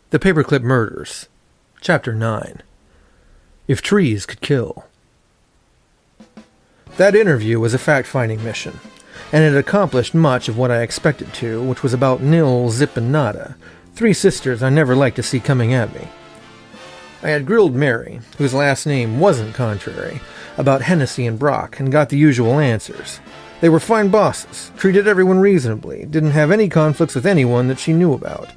The Paperclip Murders, Chapter 9. If Trees Could Kill. That interview was a fact-finding mission, and it accomplished much of what I expected to, which was about nil, zip, and nada, three sisters I never liked to see coming at me. I had grilled Mary, whose last name wasn't contrary, about Hennessy and Brock, and got the usual answers. They were fine bosses, treated everyone reasonably, didn't have any conflicts with anyone that she knew about.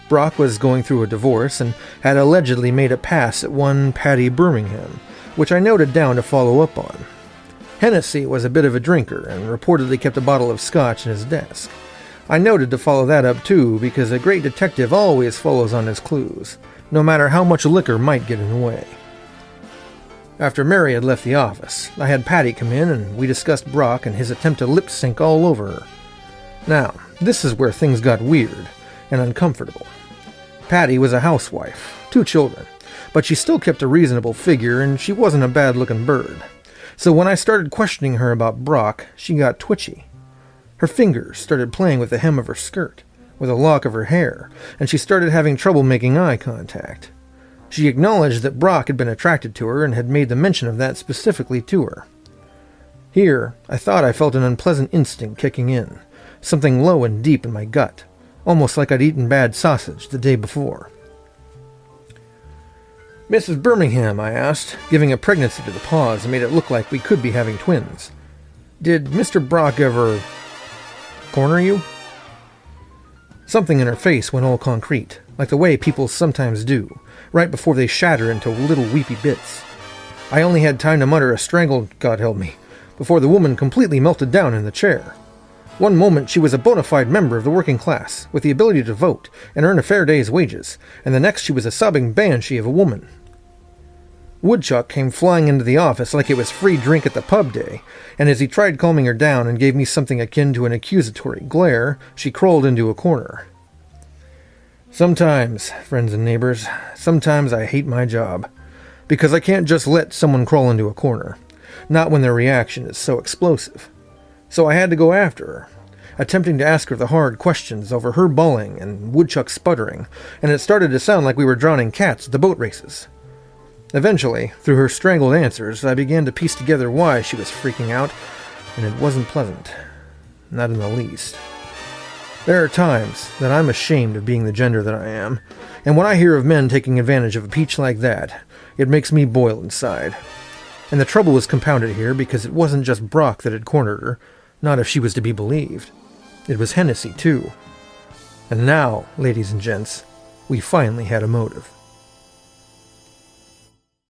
Brock was going through a divorce and had allegedly made a pass at one Patty Birmingham, which I noted down to follow up on. Hennessy was a bit of a drinker and reportedly kept a bottle of scotch in his desk. I noted to follow that up too, because a great detective always follows on his clues, no matter how much liquor might get in the way. After Mary had left the office, I had Patty come in and we discussed Brock and his attempt to lip sync all over her. Now, this is where things got weird and uncomfortable. Patty was a housewife, 2 children, but she still kept a reasonable figure and she wasn't a bad-looking bird. So when I started questioning her about Brock, she got twitchy. Her fingers started playing with the hem of her skirt, with a lock of her hair, and she started having trouble making eye contact. She acknowledged that Brock had been attracted to her and had made the mention of that specifically to her. Here, I thought I felt an unpleasant instinct kicking in, something low and deep in my gut, almost like I'd eaten bad sausage the day before. "Mrs. Birmingham," I asked, giving a pregnancy to the pause and made it look like we could be having twins. "Did Mr. Brock ever corner you?" Something in her face went all concrete, like the way people sometimes do, right before they shatter into little weepy bits. I only had time to mutter a strangled "God help me," before the woman completely melted down in the chair. One moment she was a bona fide member of the working class, with the ability to vote and earn a fair day's wages, and the next she was a sobbing banshee of a woman. Woodchuck came flying into the office like it was free drink at the pub day, and as he tried calming her down and gave me something akin to an accusatory glare, she crawled into a corner. Sometimes, friends and neighbors, sometimes I hate my job, because I can't just let someone crawl into a corner, not when their reaction is so explosive. So I had to go after her, attempting to ask her the hard questions over her bawling and Woodchuck sputtering, and it started to sound like we were drowning cats at the boat races. Eventually, through her strangled answers, I began to piece together why she was freaking out, and it wasn't pleasant. Not in the least. There are times that I'm ashamed of being the gender that I am, and when I hear of men taking advantage of a peach like that, it makes me boil inside. And the trouble was compounded here because it wasn't just Brock that had cornered her, not if she was to be believed. It was Hennessy, too. And now, ladies and gents, we finally had a motive.